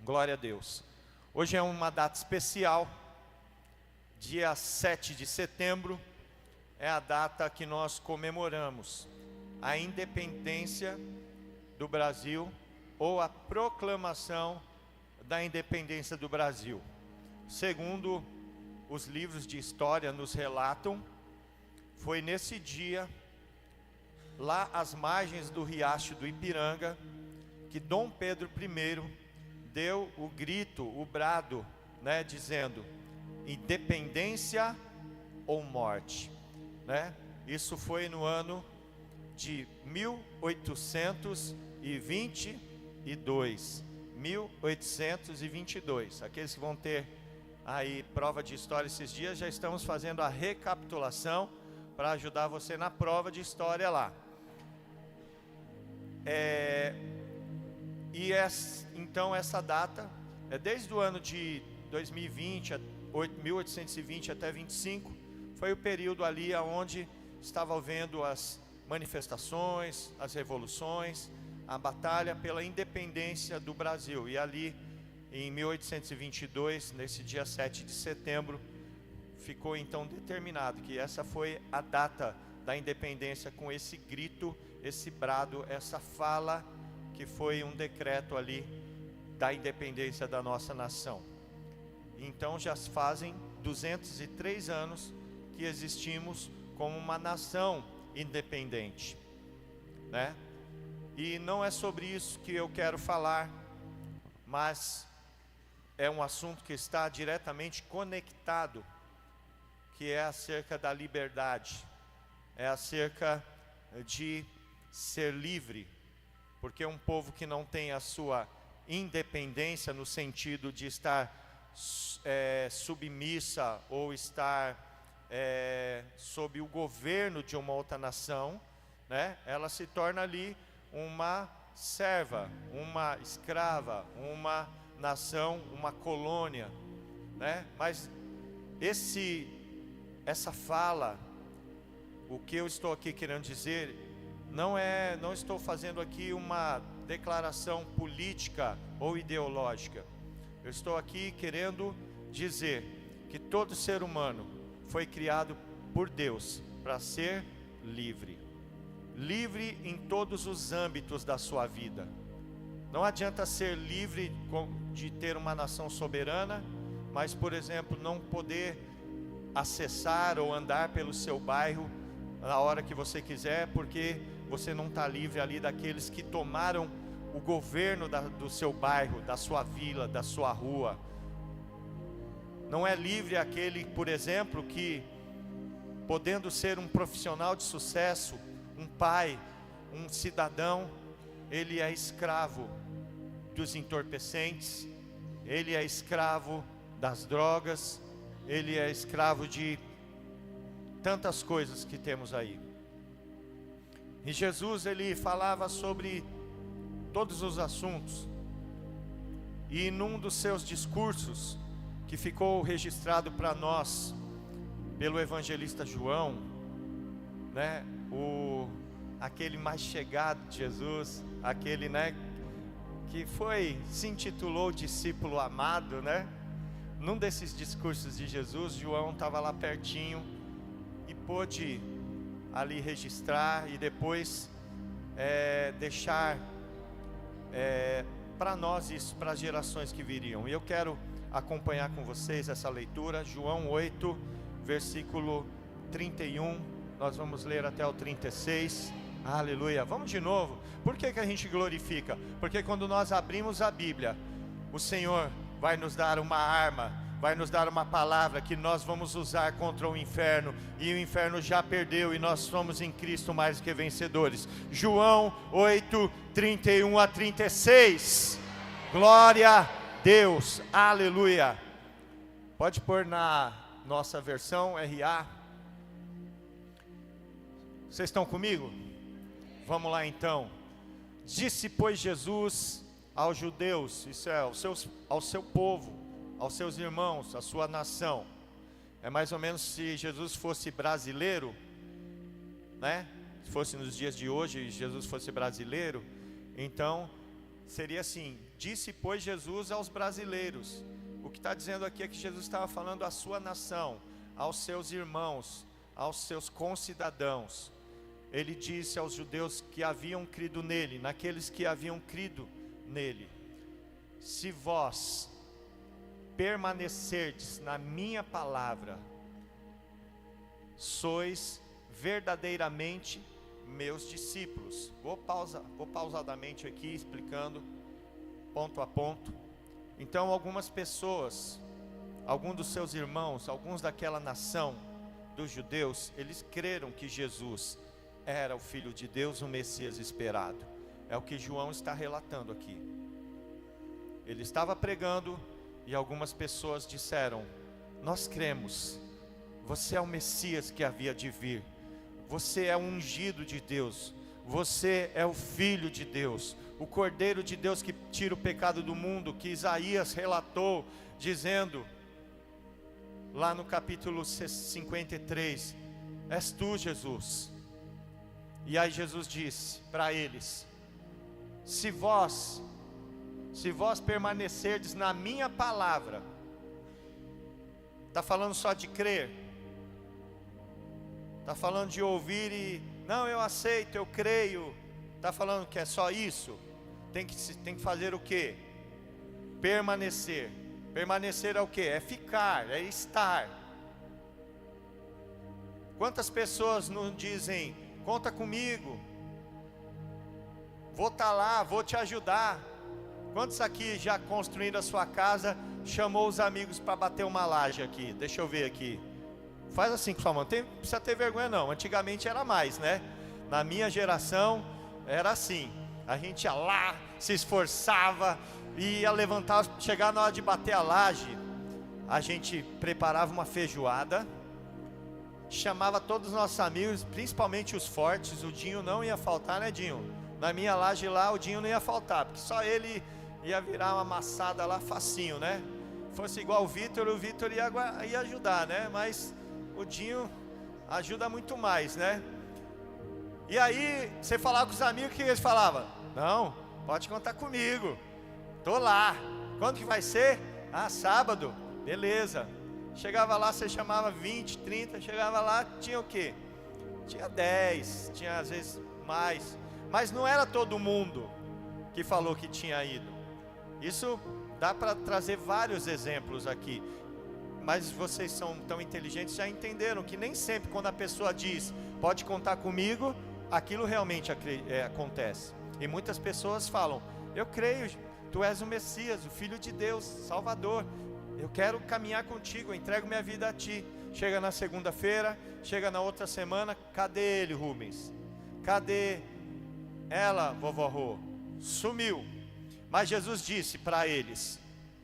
Glória a Deus. Hoje é uma data especial, dia 7 de setembro, é a data que nós comemoramos a independência do Brasil, ou a proclamação da independência do Brasil. Segundo os livros de história nos relatam, foi nesse dia, lá às margens do riacho do Ipiranga, que Dom Pedro I deu o grito, o brado, né, dizendo: independência ou morte, né? Isso foi no ano de 1822. 1822. Aqueles que vão ter aí prova de história esses dias, já estamos fazendo a recapitulação para ajudar você na prova de história lá. Então essa data é desde o ano de 2020, 1820 até 25, foi o período ali onde estava havendo as manifestações, as revoluções, a batalha pela independência do Brasil. E ali em 1822, nesse dia 7 de setembro, ficou então determinado que essa foi a data da independência, com esse grito, esse brado, essa fala, que foi um decreto ali da independência da nossa nação. Então já fazem 203 anos que existimos como uma nação independente, né? E não é sobre isso que eu quero falar, mas é um assunto que está diretamente conectado, que é acerca da liberdade, é acerca de ser livre, porque um povo que não tem a sua independência no sentido de estar submissa ou estar sob o governo de uma outra nação, né? Ela se torna ali uma serva, uma escrava, uma nação, uma colônia, né? Mas essa fala, o que eu estou aqui querendo dizer, não estou fazendo aqui uma declaração política ou ideológica. Eu estou aqui querendo dizer que todo ser humano foi criado por Deus para ser livre. Livre em todos os âmbitos da sua vida. Não adianta ser livre de ter uma nação soberana, mas, por exemplo, não poder acessar ou andar pelo seu bairro na hora que você quiser, porque você não está livre ali daqueles que tomaram o governo do seu bairro, da sua vila, da sua rua. Não é livre aquele, por exemplo, que, podendo ser um profissional de sucesso, um pai, um cidadão, ele é escravo dos entorpecentes, ele é escravo das drogas, ele é escravo de tantas coisas que temos aí. E Jesus, ele falava sobre todos os assuntos, e num dos seus discursos, que ficou registrado para nós pelo evangelista João, né, aquele mais chegado de Jesus, aquele, né, que se intitulou discípulo amado, né? Num desses discursos de Jesus, João estava lá pertinho e pôde ali registrar e depois deixar para nós isso, para as gerações que viriam. E eu quero acompanhar com vocês essa leitura, João 8, versículo 31, nós vamos ler até o 36, aleluia. Vamos de novo. Por que a gente glorifica? Porque quando nós abrimos a Bíblia, o Senhor vai nos dar uma arma, vai nos dar uma palavra que nós vamos usar contra o inferno, e o inferno já perdeu, e nós somos em Cristo mais do que vencedores. João 8, 31 a 36, glória a Deus, aleluia. Pode pôr na nossa versão RA. Vocês estão comigo? Vamos lá então. Disse, pois, Jesus aos judeus, isso é, ao seu povo, aos seus irmãos, à sua nação. É mais ou menos se Jesus fosse brasileiro, né? Se fosse nos dias de hoje, Jesus fosse brasileiro, então seria assim: Disse, pois, Jesus aos brasileiros. O que está dizendo aqui é que Jesus estava falando à sua nação, aos seus irmãos, aos seus concidadãos. Ele disse aos judeus que haviam crido nele, naqueles que haviam crido nele: se vós permanecerdes na minha palavra, sois verdadeiramente meus discípulos. Vou pausadamente aqui, explicando ponto a ponto. Então, algumas pessoas, alguns dos seus irmãos, alguns daquela nação dos judeus, eles creram que Jesus era o Filho de Deus, o Messias esperado. É o que João está relatando aqui. Ele estava pregando e algumas pessoas disseram: nós cremos, você é o Messias que havia de vir, você é o ungido de Deus, você é o Filho de Deus, o Cordeiro de Deus que tira o pecado do mundo, que Isaías relatou, dizendo, lá no capítulo 53, és tu, Jesus. E aí Jesus disse para eles: se vós permanecerdes na minha palavra, está falando só de crer? Está falando de ouvir e, não, eu aceito, eu creio? Está falando que é só isso? Tem que fazer o quê? Permanecer. Permanecer é o quê? É ficar, é estar. Quantas pessoas não dizem: conta comigo, vou estar lá, vou te ajudar? Quantos aqui já construindo a sua casa, chamou os amigos para bater uma laje aqui? Deixa eu ver aqui. Faz assim com sua mão, não precisa ter vergonha não, antigamente era mais, né? Na minha geração era assim, a gente ia lá, se esforçava, ia levantar, chegar na hora de bater a laje, a gente preparava uma feijoada, chamava todos os nossos amigos, principalmente os fortes. O Dinho não ia faltar, né, Dinho? Na minha laje lá, o Dinho não ia faltar, porque só ele ia virar uma amassada lá facinho, né? Fosse igual o Vitor ia ajudar, né? Mas o Dinho ajuda muito mais, né? E aí, você falava com os amigos, o que eles falavam? Não, pode contar comigo, tô lá. Quando que vai ser? Ah, sábado, beleza. Chegava lá, você chamava 20, 30, chegava lá, tinha o quê? Tinha 10, tinha às vezes mais, mas não era todo mundo que falou que tinha ido. Isso dá para trazer vários exemplos aqui, mas vocês são tão inteligentes, já entenderam que nem sempre quando a pessoa diz, pode contar comigo, aquilo realmente acontece. E muitas pessoas falam, eu creio, tu és o Messias, o Filho de Deus, Salvador, eu quero caminhar contigo, eu entrego minha vida a ti. Chega na segunda-feira, chega na outra semana, cadê ele, Rubens? Cadê ela, vovó Rô? Sumiu. Mas Jesus disse para eles,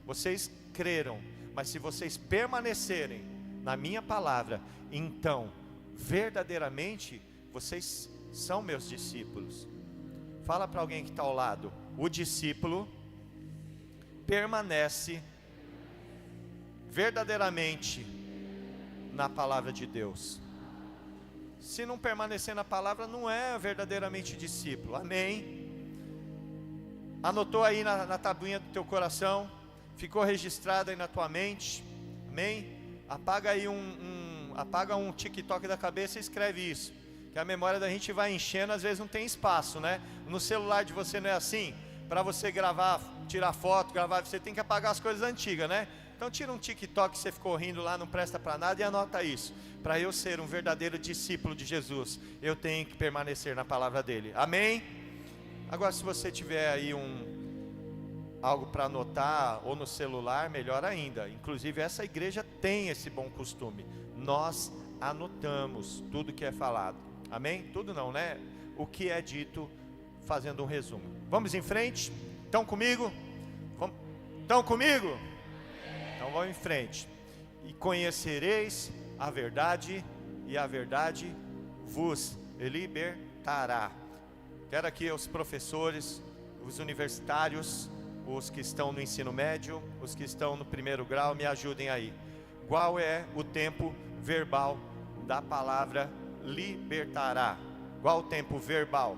vocês creram, mas se vocês permanecerem na minha palavra, então, verdadeiramente, vocês são meus discípulos. Fala para alguém que está ao lado, o discípulo permanece verdadeiramente na palavra de Deus. Se não permanecer na palavra, não é verdadeiramente discípulo. Amém? Anotou aí na tabuinha do teu coração? Ficou registrado aí na tua mente? Amém? Apaga aí apaga um TikTok da cabeça e escreve isso, que a memória da gente vai enchendo, às vezes não tem espaço, né? No celular de você não é assim? Para você gravar, tirar foto, você tem que apagar as coisas antigas, né? Então tira um TikTok que você ficou rindo lá, não presta para nada, e anota isso. Para eu ser um verdadeiro discípulo de Jesus, eu tenho que permanecer na palavra dele. Amém? Agora, se você tiver aí algo para anotar, ou no celular, melhor ainda. Inclusive essa igreja tem esse bom costume. Nós anotamos tudo que é falado. Amém? Tudo não, né? O que é dito, fazendo um resumo. Vamos em frente? Estão comigo? Estão comigo? Então vamos em frente. E conhecereis a verdade, e a verdade vos libertará. Quero aqui os professores, os universitários, os que estão no ensino médio, os que estão no primeiro grau, me ajudem aí. Qual é o tempo verbal da palavra libertará? Qual o tempo verbal?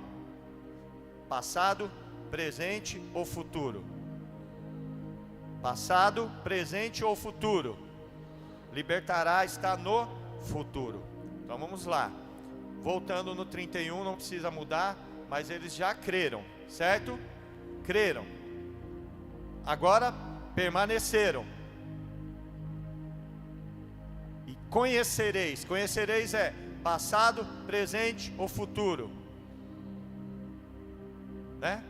Passado, presente ou futuro? Passado, presente ou futuro? Libertará está no futuro. Então vamos lá. Voltando no 31, não precisa mudar, mas eles já creram, certo? Creram. Agora permaneceram. E conhecereis. Conhecereis é passado, presente ou futuro, né?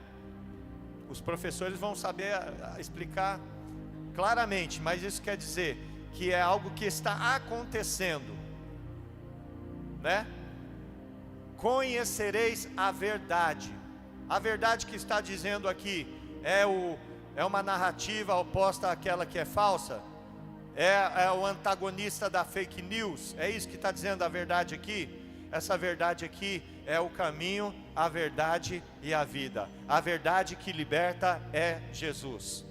Os professores vão saber explicar claramente, mas isso quer dizer que é algo que está acontecendo, né? Conhecereis a verdade. A verdade que está dizendo aqui é uma narrativa oposta àquela que é falsa? É o antagonista da fake news? É isso que está dizendo a verdade aqui? Essa verdade aqui é o caminho, a verdade e a vida. A verdade que liberta é Jesus.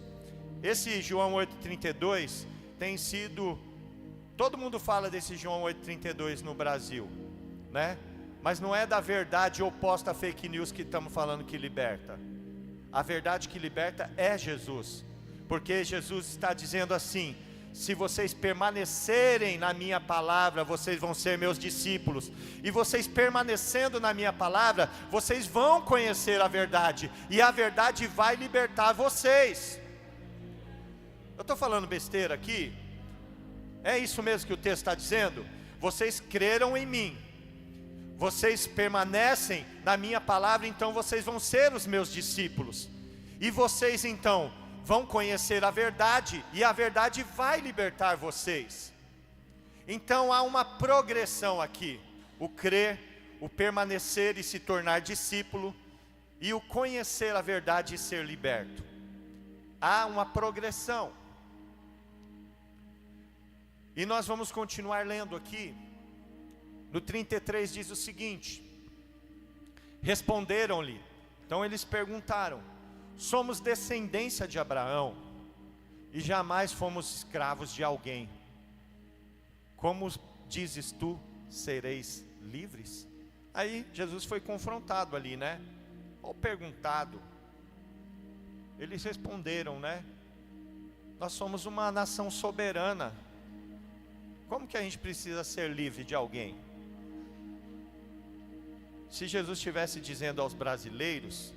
Esse João 8,32 tem sido... Todo mundo fala desse João 8,32 no Brasil, né? Mas não é da verdade oposta à fake news que estamos falando que liberta. A verdade que liberta é Jesus. Porque Jesus está dizendo assim: se vocês permanecerem na minha palavra, vocês vão ser meus discípulos. E vocês permanecendo na minha palavra, vocês vão conhecer a verdade. E a verdade vai libertar vocês. Eu estou falando besteira aqui? É isso mesmo que o texto está dizendo? Vocês creram em mim. Vocês permanecem na minha palavra, então vocês vão ser os meus discípulos. E vocês então vão conhecer a verdade, e a verdade vai libertar vocês. Então há uma progressão aqui: o crer, o permanecer e se tornar discípulo, e o conhecer a verdade e ser liberto. Há uma progressão. E nós vamos continuar lendo aqui. No 33 diz o seguinte: responderam-lhe, então eles perguntaram: somos descendência de Abraão e jamais fomos escravos de alguém. Como dizes tu, sereis livres? Aí Jesus foi confrontado ali, né? Ou perguntado. Eles responderam, né? Nós somos uma nação soberana. Como que a gente precisa ser livre de alguém? Se Jesus estivesse dizendo aos brasileiros,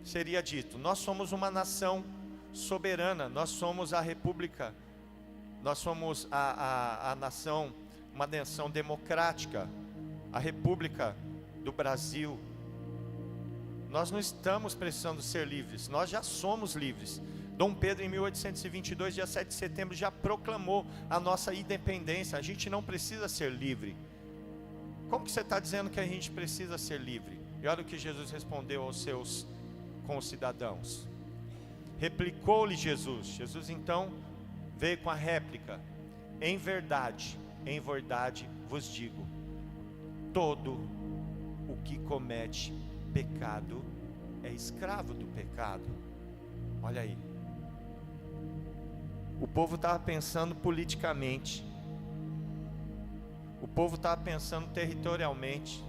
seria dito: nós somos uma nação soberana, nós somos a república, nós somos a nação, uma nação democrática, a república do Brasil. Nós não estamos precisando ser livres, nós já somos livres. Dom Pedro, em 1822, dia 7 de setembro, já proclamou a nossa independência. A gente não precisa ser livre. Como que você está dizendo que a gente precisa ser livre? E olha o que Jesus respondeu aos seus concidadãos. Replicou-lhe Jesus. Jesus então veio com a réplica: em verdade vos digo, todo o que comete pecado é escravo do pecado. Olha aí. O povo estava pensando politicamente, o povo estava pensando territorialmente,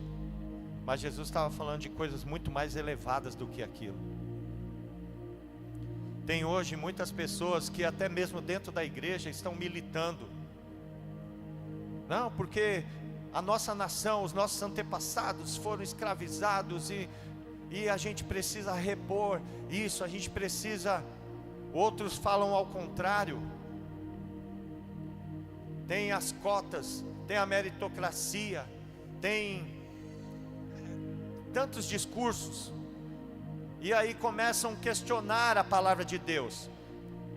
mas Jesus estava falando de coisas muito mais elevadas do que aquilo. Tem hoje muitas pessoas que até mesmo dentro da igreja estão militando. Não, porque a nossa nação, os nossos antepassados foram escravizados e a gente precisa repor isso, a gente precisa... Outros falam ao contrário. Tem as cotas, tem a meritocracia, tem tantos discursos. E aí começam a questionar a palavra de Deus.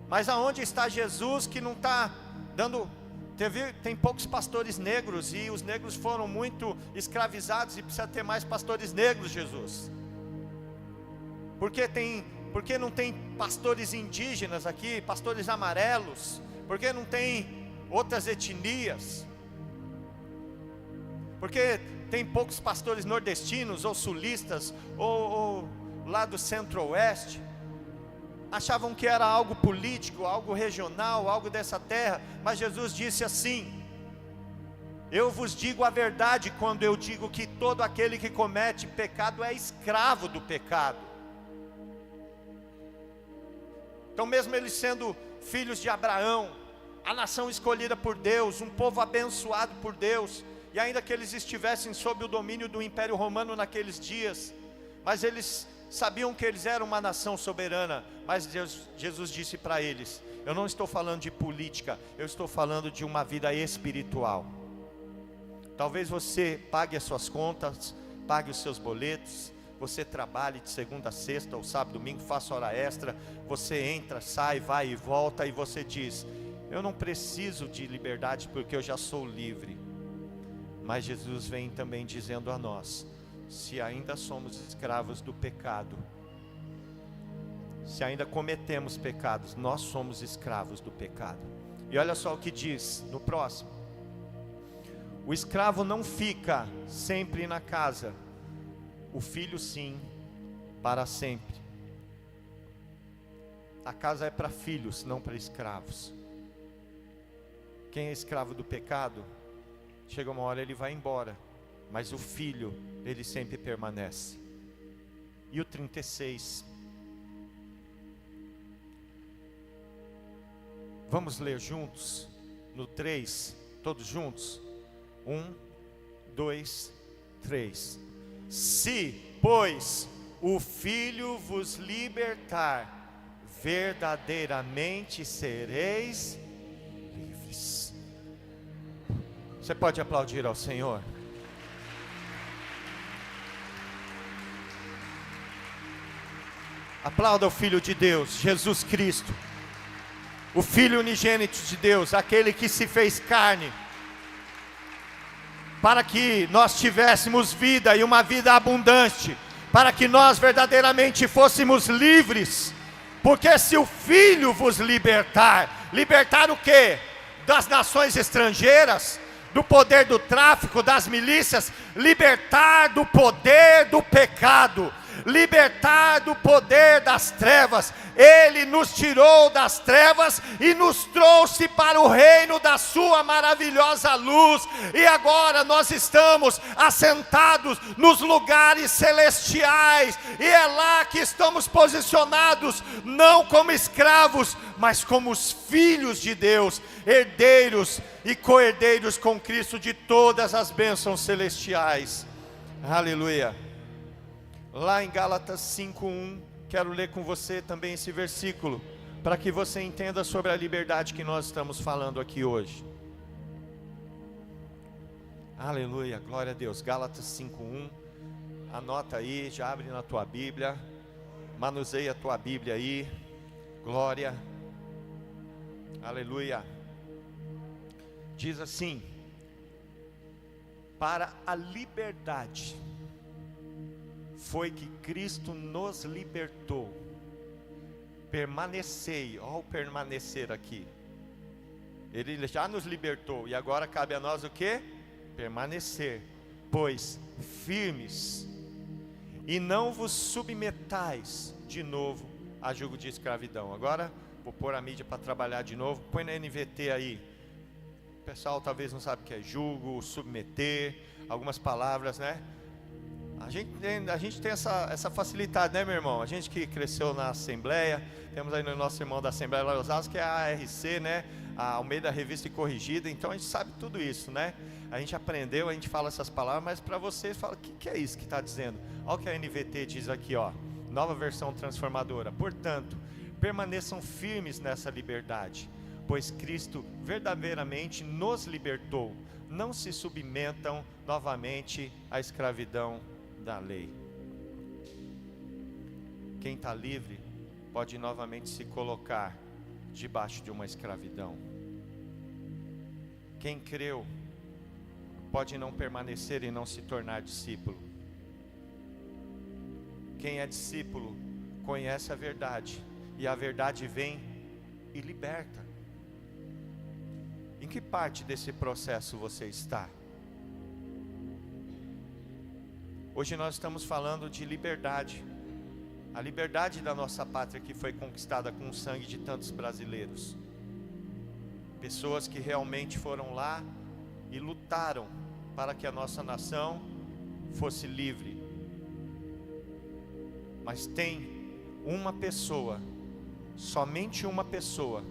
Mas aonde está Jesus que não está dando... Tem poucos pastores negros e os negros foram muito escravizados e precisa ter mais pastores negros, Jesus. Por que não tem pastores indígenas aqui, pastores amarelos? Por que não tem outras etnias? Porque tem poucos pastores nordestinos ou sulistas ou lá do centro-oeste? Achavam que era algo político, algo regional, algo dessa terra. Mas Jesus disse assim: eu vos digo a verdade quando eu digo que todo aquele que comete pecado é escravo do pecado. Então mesmo eles sendo filhos de Abraão, a nação escolhida por Deus, um povo abençoado por Deus, e ainda que eles estivessem sob o domínio do Império Romano naqueles dias, mas eles sabiam que eles eram uma nação soberana. Mas Jesus disse para eles: eu não estou falando de política, eu estou falando de uma vida espiritual. Talvez você pague as suas contas, pague os seus boletos, você trabalhe de segunda a sexta, ou sábado, domingo, faça hora extra, você entra, sai, vai e volta, e você diz: eu não preciso de liberdade porque eu já sou livre. Mas Jesus vem também dizendo a nós: se ainda somos escravos do pecado, se ainda cometemos pecados, nós somos escravos do pecado. E olha só o que diz no próximo: o escravo não fica sempre na casa, o filho sim, para sempre. A casa é para filhos, não para escravos. Quem é escravo do pecado, chega uma hora ele vai embora, mas o filho, ele sempre permanece. E o 36, vamos ler juntos, no 3, todos juntos? 1, 2, 3. Se, pois, o Filho vos libertar, verdadeiramente sereis livres. Você pode aplaudir ao Senhor? Aplauda o Filho de Deus, Jesus Cristo, o Filho unigênito de Deus, aquele que se fez carne, para que nós tivéssemos vida e uma vida abundante, para que nós verdadeiramente fôssemos livres. Porque se o Filho vos libertar, libertar o quê? Das nações estrangeiras, do poder do tráfico, das milícias, libertar do poder do pecado, libertar do poder das trevas. Ele nos tirou das trevas e nos trouxe para o reino da sua maravilhosa luz, e agora nós estamos assentados nos lugares celestiais, e é lá que estamos posicionados, não como escravos, mas como os filhos de Deus, herdeiros e co-herdeiros com Cristo de todas as bênçãos celestiais. Aleluia. Lá em Gálatas 5:1, quero ler com você também esse versículo, para que você entenda sobre a liberdade que nós estamos falando aqui hoje. Aleluia, glória a Deus. Gálatas 5:1, anota aí, já abre na tua Bíblia, manuseia a tua Bíblia aí, glória, aleluia. Diz assim: para a liberdade foi que Cristo nos libertou. Permanecei, olha o permanecer aqui. Ele já nos libertou, e agora cabe a nós o que? Permanecer, pois firmes, e não vos submetais de novo a jugo de escravidão. Agora vou pôr a mídia para trabalhar de novo. Põe na NVT aí. O pessoal talvez não sabe o que é jugo, submeter, algumas palavras, né? A gente tem essa facilidade, né, meu irmão? A gente que cresceu na Assembleia, temos aí no nosso irmão da Assembleia lá em Osasco, que é a ARC, né? A Almeida Revista e Corrigida. Então a gente sabe tudo isso, né? A gente aprendeu, a gente fala essas palavras, mas para vocês, fala: o que é isso que está dizendo? Olha o que a NVT diz aqui, ó, nova versão transformadora. Portanto, permaneçam firmes nessa liberdade, pois Cristo verdadeiramente nos libertou. Não se submetam novamente à escravidão da lei. Quem está livre pode novamente se colocar debaixo de uma escravidão. Quem creu pode não permanecer e não se tornar discípulo. Quem é discípulo conhece a verdade, e a verdade vem e liberta. Em que parte desse processo você está? Hoje nós estamos falando de liberdade, a liberdade da nossa pátria que foi conquistada com o sangue de tantos brasileiros, pessoas que realmente foram lá e lutaram para que a nossa nação fosse livre. Mas tem uma pessoa somente uma pessoa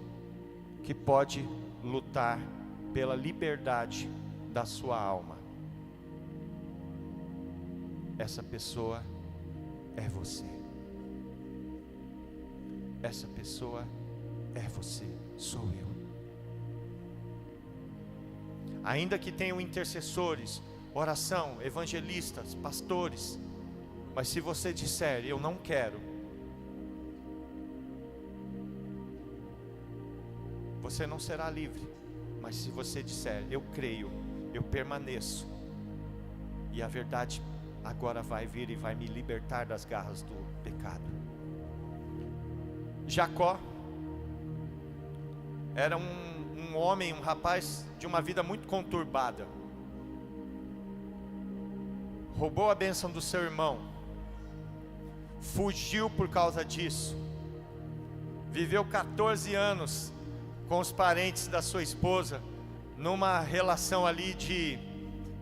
que pode lutar pela liberdade da sua alma. Essa pessoa é você. Essa pessoa é você, sou eu. Ainda que tenham intercessores, oração, evangelistas, pastores, mas se você disser, eu não quero, você não será livre. Mas se você disser, eu creio, eu permaneço, e a verdade agora vai vir e vai me libertar das garras do pecado. Jacó era um homem, um rapaz de uma vida muito conturbada. Roubou a bênção do seu irmão, fugiu por causa disso, viveu 14 anos com os parentes da sua esposa, numa relação ali de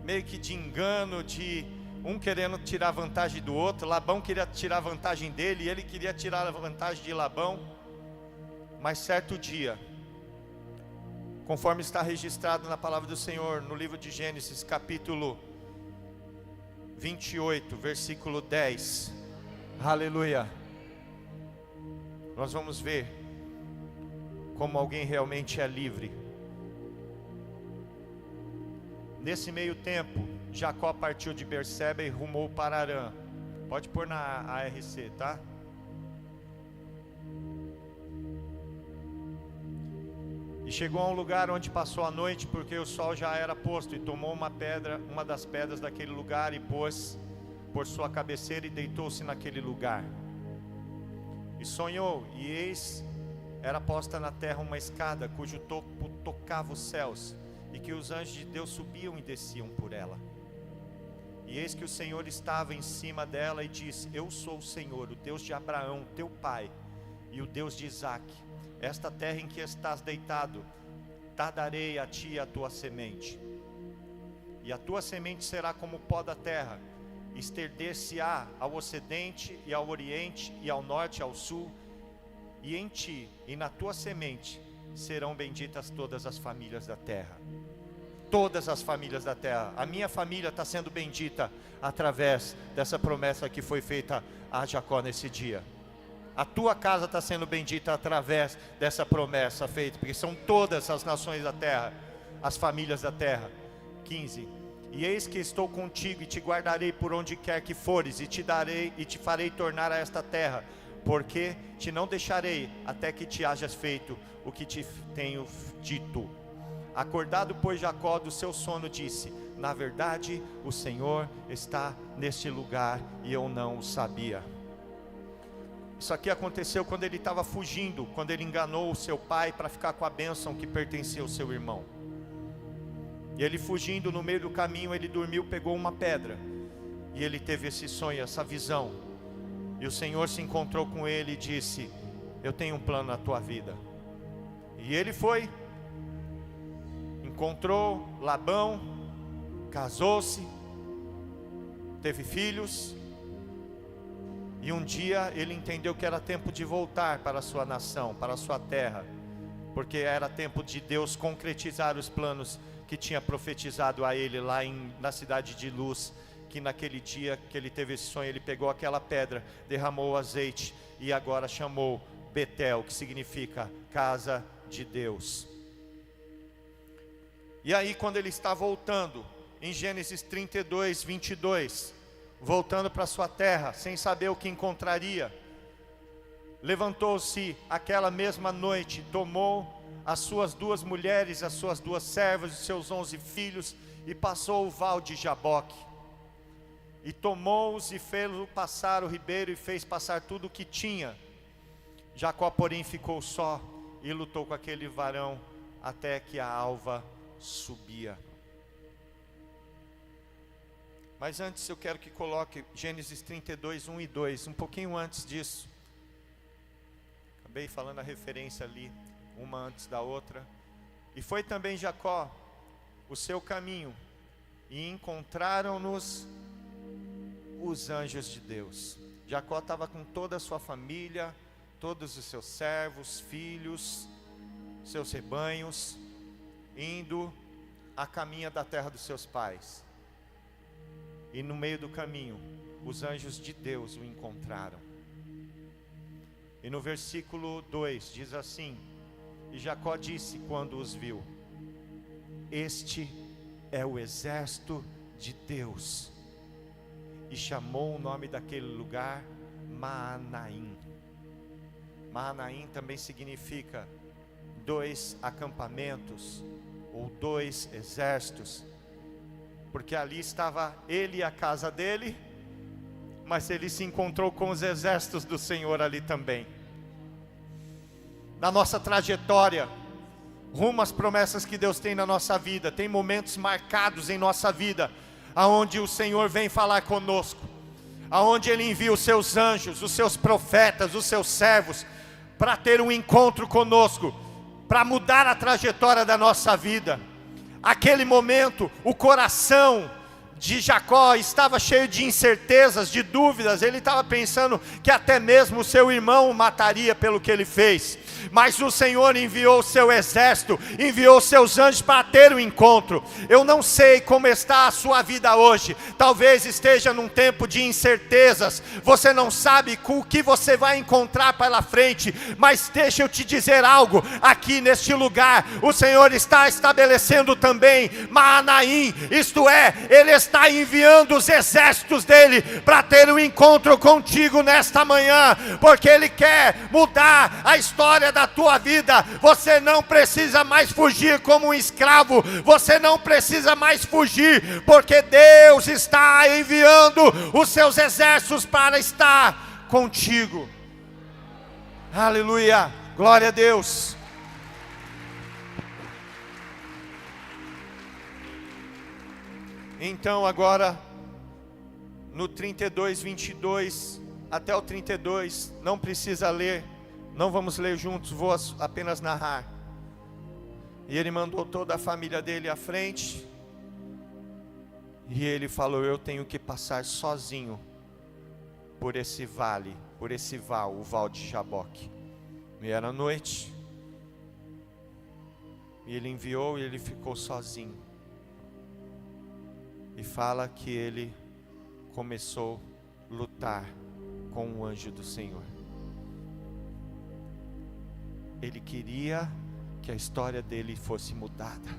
meio que de engano, de um querendo tirar vantagem do outro. Labão queria tirar vantagem dele e ele queria tirar a vantagem de Labão. Mas certo dia, conforme está registrado na palavra do Senhor, no livro de Gênesis, capítulo 28, versículo 10, aleluia, nós vamos ver como alguém realmente é livre. Nesse meio tempo, Jacó partiu de Berseba e rumou para Arã. Pode pôr na ARC, tá? E chegou a um lugar onde passou a noite, porque o sol já era posto, e tomou uma pedra, uma das pedras daquele lugar, e pôs por sua cabeceira e deitou-se naquele lugar. E sonhou, e eis, era posta na terra uma escada, cujo topo tocava os céus, e que os anjos de Deus subiam e desciam por ela. E eis que o Senhor estava em cima dela e disse: eu sou o Senhor, o Deus de Abraão, teu pai, e o Deus de Isaque. Esta terra em que estás deitado, darei a ti e a tua semente. E a tua semente será como o pó da terra, estender-se-á ao ocidente e ao oriente, e ao norte e ao sul. E em ti e na tua semente serão benditas todas as famílias da terra. Todas as famílias da terra. A minha família está sendo bendita através dessa promessa que foi feita a Jacó nesse dia. A tua casa está sendo bendita através dessa promessa feita, porque são todas as nações da terra, as famílias da terra. 15. E eis que estou contigo e te guardarei por onde quer que fores, e te darei e te farei tornar a esta terra, porque te não deixarei até que te hajas feito o que te tenho dito. Acordado, pois, Jacó do seu sono, disse: na verdade, o Senhor está neste lugar e eu não o sabia. Isso aqui aconteceu quando ele estava fugindo, quando ele enganou o seu pai para ficar com a bênção que pertencia ao seu irmão. E ele fugindo, no meio do caminho, ele dormiu, pegou uma pedra, e ele teve esse sonho, essa visão. E o Senhor se encontrou com ele e disse: eu tenho um plano na tua vida. E ele foi, encontrou Labão, casou-se, teve filhos. E um dia ele entendeu que era tempo de voltar para a sua nação, para a sua terra, porque era tempo de Deus concretizar os planos que tinha profetizado a ele lá na cidade de Luz. Que naquele dia que ele teve esse sonho, ele pegou aquela pedra, derramou o azeite e agora chamou Betel, que significa casa de Deus. E aí, quando ele está voltando, em Gênesis 32, 22, voltando para sua terra, sem saber o que encontraria, levantou-se aquela mesma noite, tomou as suas 2 mulheres, as suas 2 servas, os seus 11 filhos, e passou o val de Jaboque. E tomou-os e fez-o passar o ribeiro, e fez passar tudo o que tinha. Jacó, porém, ficou só, e lutou com aquele varão, até que a alva subia. Mas antes eu quero que coloque Gênesis 32, 1 e 2, um pouquinho antes disso. Acabei falando a referência ali, uma antes da outra. E foi também Jacó o seu caminho, e encontraram-nos os anjos de Deus. Jacó estava com toda a sua família, todos os seus servos, filhos, seus rebanhos, indo a caminho da terra dos seus pais. E no meio do caminho, os anjos de Deus o encontraram. E no versículo 2 diz assim: e Jacó disse quando os viu: este é o exército de Deus. E chamou o nome daquele lugar Maanaim. Maanaim também significa dois acampamentos, ou dois exércitos, porque ali estava ele e a casa dele, mas ele se encontrou com os exércitos do Senhor ali também. Na nossa trajetória, rumo às promessas que Deus tem na nossa vida, tem momentos marcados em nossa vida, aonde o Senhor vem falar conosco, aonde Ele envia os seus anjos, os seus profetas, os seus servos, para ter um encontro conosco, para mudar a trajetória da nossa vida. Aquele momento, o coração de Jacó estava cheio de incertezas, de dúvidas. Ele estava pensando que até mesmo o seu irmão o mataria pelo que ele fez. Mas o Senhor enviou o seu exército, enviou seus anjos para ter o encontro. Eu não sei como está a sua vida hoje. Talvez esteja num tempo de incertezas. Você não sabe o que você vai encontrar pela frente. Mas deixa eu te dizer algo. Aqui neste lugar, o Senhor está estabelecendo também Maanaim. Isto é, Ele está enviando os exércitos dEle para ter um encontro contigo nesta manhã. Porque Ele quer mudar a história da tua vida. Você não precisa mais fugir como um escravo. Você não precisa mais fugir, porque Deus está enviando os seus exércitos para estar contigo. Aleluia, glória a Deus. Então agora no 32, 22 até o 32, não precisa ler, não vamos ler juntos, vou apenas narrar. E ele mandou toda a família dele à frente, e ele falou: eu tenho que passar sozinho por esse vale, por esse val, o val de Jaboque. E era noite, e ele enviou e ele ficou sozinho. E fala que ele começou a lutar com o anjo do Senhor. Ele queria que a história dele fosse mudada,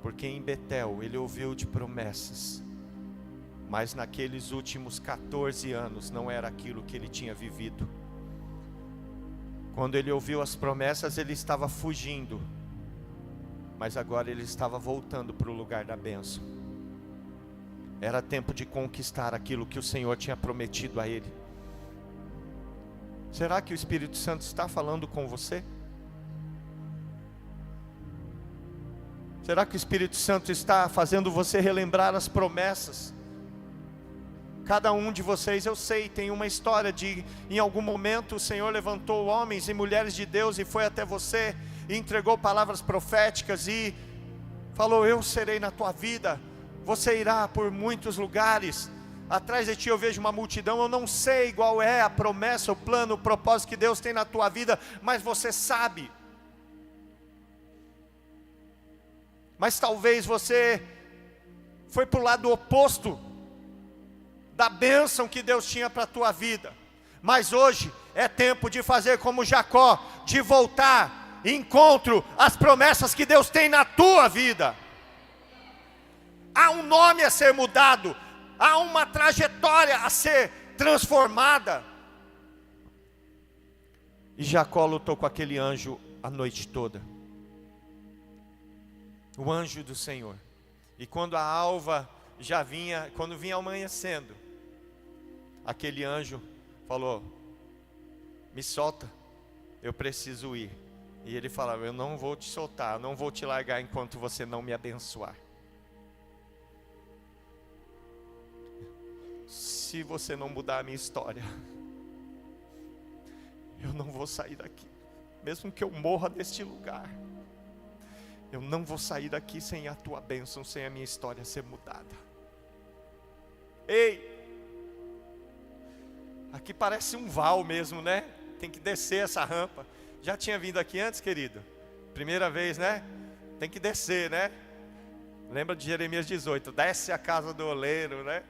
porque em Betel ele ouviu de promessas, mas naqueles últimos 14 anos não era aquilo que ele tinha vivido. Quando ele ouviu as promessas, ele estava fugindo, mas agora ele estava voltando para o lugar da bênção. Era tempo de conquistar aquilo que o Senhor tinha prometido a ele. Será que o Espírito Santo está falando com você? Será que o Espírito Santo está fazendo você relembrar as promessas? Cada um de vocês, eu sei, tem uma história de, em algum momento o Senhor levantou homens e mulheres de Deus e foi até você e entregou palavras proféticas e falou: eu serei na tua vida, você irá por muitos lugares, atrás de ti eu vejo uma multidão. Eu não sei qual é a promessa, o plano, o propósito que Deus tem na tua vida, mas você sabe. Mas talvez você foi para o lado oposto da bênção que Deus tinha para a tua vida. Mas hoje é tempo de fazer como Jacó, de voltar, encontro as promessas que Deus tem na tua vida. Há um nome a ser mudado, há uma trajetória a ser transformada. E Jacó lutou com aquele anjo a noite toda, o anjo do Senhor. E quando a alva já vinha, quando vinha amanhecendo, aquele anjo falou: me solta, eu preciso ir. E ele falava: eu não vou te soltar, eu não vou te largar enquanto você não me abençoar. Se você não mudar a minha história, eu não vou sair daqui. Mesmo que eu morra deste lugar, eu não vou sair daqui sem a tua bênção, sem a minha história ser mudada. Ei, Aqui parece um val mesmo, né? Tem que descer essa rampa. Já tinha vindo aqui antes, querido? Primeira vez, né? Tem que descer, né? Lembra de Jeremias 18, desce a casa do oleiro, né?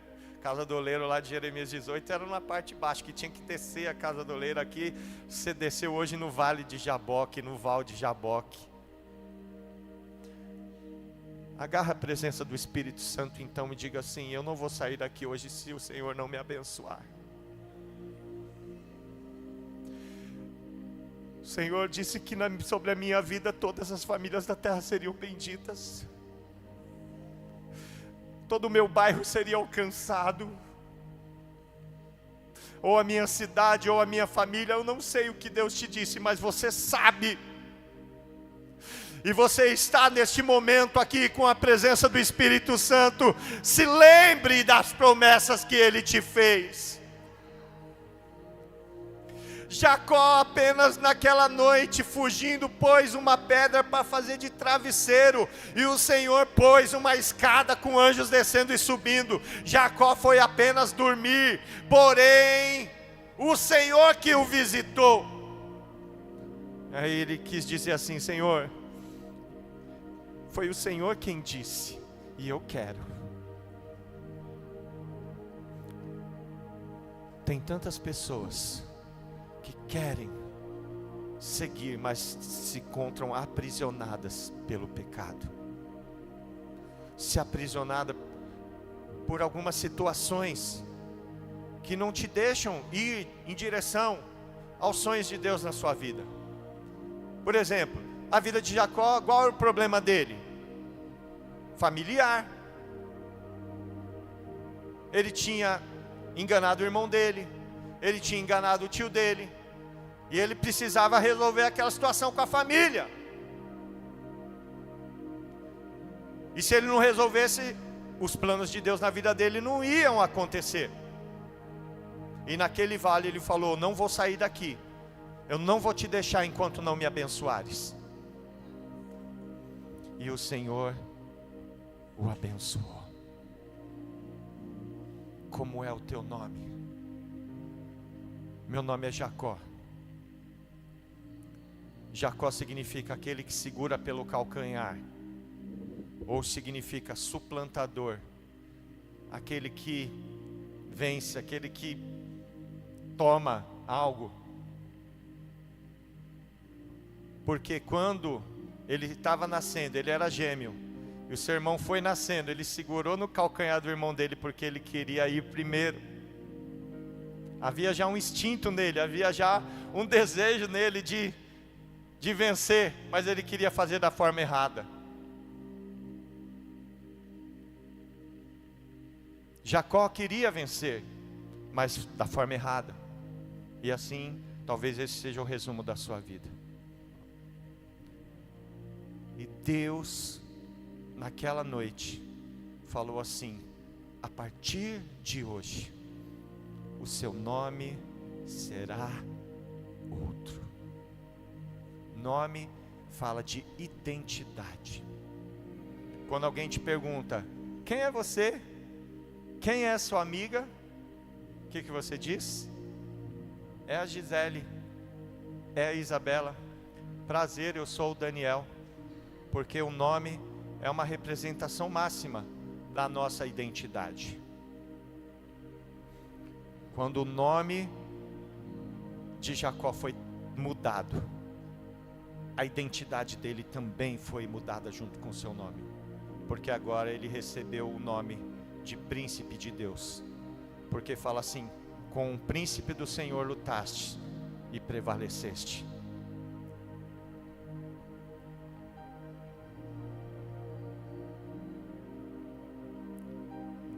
Casa do oleiro lá de Jeremias 18 era na parte de baixo, que tinha que descer a casa do oleiro. Aqui você desceu hoje no vale de Jaboque, no val de Jaboque. Agarra a presença do Espírito Santo então e diga assim: eu não vou sair daqui hoje se o Senhor não me abençoar. O Senhor disse que sobre a minha vida todas as famílias da terra seriam benditas. Todo o meu bairro seria alcançado, ou a minha cidade, ou a minha família. Eu não sei o que Deus te disse, mas você sabe. E você está neste momento aqui com a presença do Espírito Santo. Se lembre das promessas que Ele te fez. Jacó apenas naquela noite fugindo pôs uma pedra para fazer de travesseiro, e o Senhor pôs uma escada com anjos descendo e subindo. Jacó foi apenas dormir, porém o Senhor que o visitou. Aí ele quis dizer assim: Senhor, foi o Senhor quem disse, e eu quero. Tem tantas pessoas que querem seguir, mas se encontram aprisionadas pelo pecado, se aprisionada por algumas situações que não te deixam ir em direção aos sonhos de Deus na sua vida. Por exemplo, a vida de Jacó, qual era o problema dele? Familiar. Ele tinha enganado o irmão dele, ele tinha enganado o tio dele, e ele precisava resolver aquela situação com a família. E se ele não resolvesse, os planos de Deus na vida dele não iam acontecer. E naquele vale ele falou: não vou sair daqui, eu não vou te deixar enquanto não me abençoares. E o Senhor o abençoou. Como é o teu nome? Meu nome é Jacó. Jacó significa aquele que segura pelo calcanhar, ou significa suplantador, aquele que vence, aquele que toma algo. Porque quando ele estava nascendo, ele era gêmeo, e o seu irmão foi nascendo, ele segurou no calcanhar do irmão dele, porque ele queria ir primeiro. Havia já um instinto nele, havia já um desejo nele de vencer, mas ele queria fazer da forma errada. Jacó queria vencer, mas da forma errada. E assim, talvez esse seja o resumo da sua vida. E Deus, naquela noite, falou assim: a partir de hoje, o seu nome será outro. Nome fala de identidade. Quando alguém te pergunta: quem é você? Quem é sua amiga? O que você diz? É a Gisele, é a Isabela. Prazer, eu sou o Daniel. Porque o nome é uma representação máxima da nossa identidade. Quando o nome de Jacó foi mudado, a identidade dele também foi mudada junto com o seu nome. Porque agora ele recebeu o nome de príncipe de Deus. Porque fala assim: com o príncipe do Senhor lutaste e prevaleceste.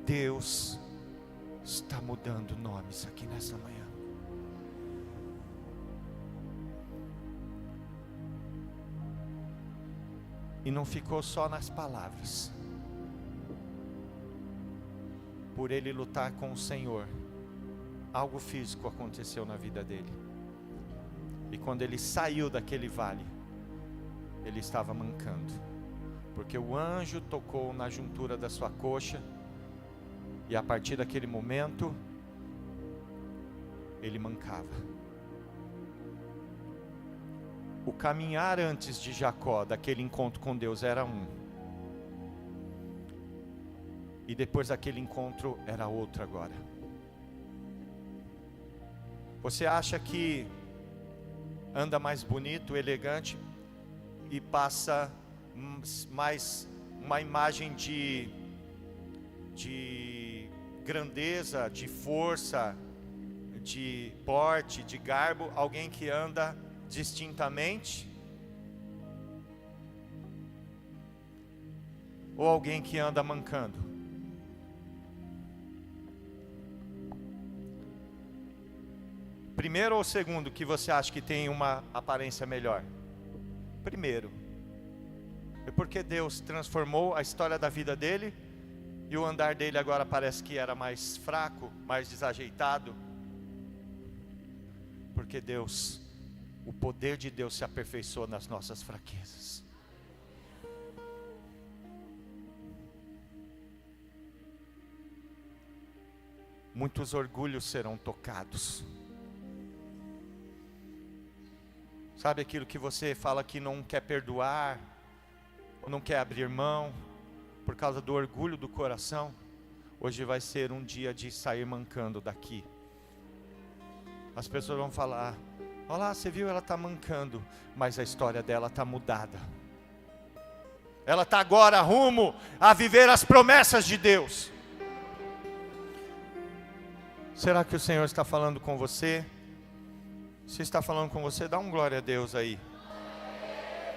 Deus está mudando nomes aqui nessa manhã. E não ficou só nas palavras. Por ele lutar com o Senhor, algo físico aconteceu na vida dele. E quando ele saiu daquele vale, ele estava mancando, porque o anjo tocou na juntura da sua coxa. E a partir daquele momento, ele mancava. O caminhar antes de Jacó, daquele encontro com Deus, era um. E depois daquele encontro, era outro agora. Você acha que anda mais bonito, elegante, e passa mais uma imagem de grandeza, de força, de porte, de garbo, alguém que anda distintamente, ou alguém que anda mancando? Primeiro ou segundo que você acha que tem uma aparência melhor? Primeiro. É porque Deus transformou a história da vida dele, e o andar dele agora parece que era mais fraco, mais desajeitado. Porque Deus, o poder de Deus se aperfeiçoa nas nossas fraquezas. Muitos orgulhos serão tocados. Sabe aquilo que você fala que não quer perdoar, ou não quer abrir mão, por causa do orgulho do coração? Hoje vai ser um dia de sair mancando daqui. As pessoas vão falar: olha lá, você viu, ela está mancando, mas a história dela está mudada. Ela está agora rumo a viver as promessas de Deus. Será que o Senhor está falando com você? Se está falando com você, dá um glória a Deus aí.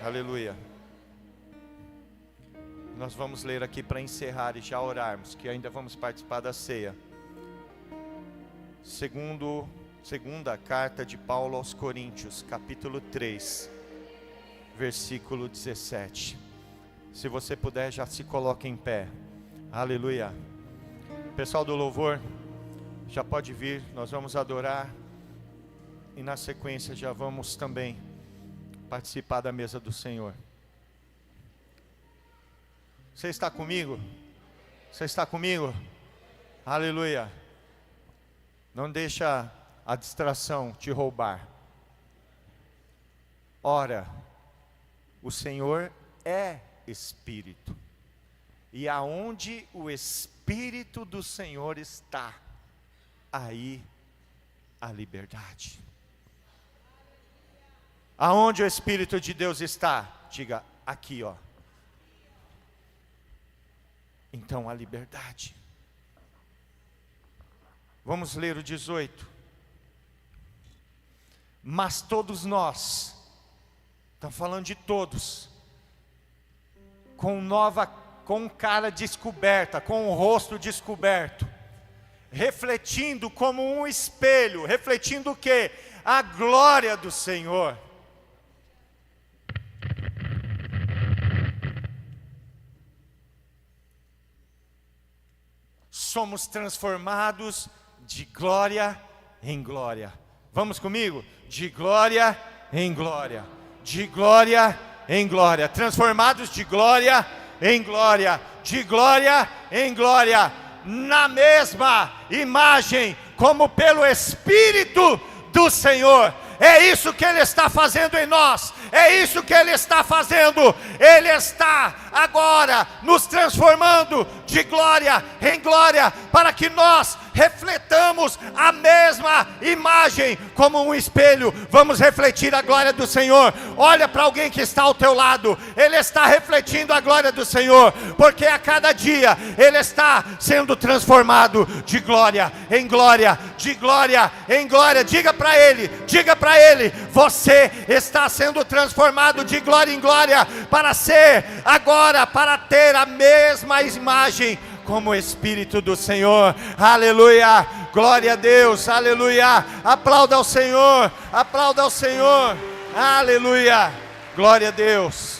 Aleluia. Nós vamos ler aqui para encerrar e já orarmos, que ainda vamos participar da ceia. Segunda carta de Paulo aos Coríntios, capítulo 3, versículo 17. Se você puder, já se coloque em pé. Aleluia. Pessoal do louvor, já pode vir, nós vamos adorar. E na sequência já vamos também participar da mesa do Senhor. Você está comigo? Você está comigo? Aleluia. Não deixa a distração te roubar. Ora, o Senhor é Espírito. E aonde o Espírito do Senhor está, aí a liberdade. Aonde o Espírito de Deus está? Diga, aqui, ó. Então a liberdade. Vamos ler o 18. Mas todos nós, está falando de todos, com cara descoberta, com o rosto descoberto, refletindo como um espelho, refletindo o quê? A glória do Senhor. Somos transformados de glória em glória. Vamos comigo? De glória em glória. De glória em glória. Transformados de glória em glória. De glória em glória. Na mesma imagem, como pelo Espírito do Senhor. É isso que Ele está fazendo em nós. É isso que Ele está fazendo. Ele está agora nos transformando de glória em glória, para que nós refletamos a mesma imagem como um espelho. Vamos refletir a glória do Senhor. Olha para alguém que está ao teu lado. Ele está refletindo a glória do Senhor, porque a cada dia Ele está sendo transformado de glória em glória, de glória em glória. Diga para Ele, você está sendo transformado de glória em glória, para ser agora, para ter a mesma imagem como o Espírito do Senhor. Aleluia, glória a Deus, aleluia. Aplauda ao Senhor, aleluia, glória a Deus.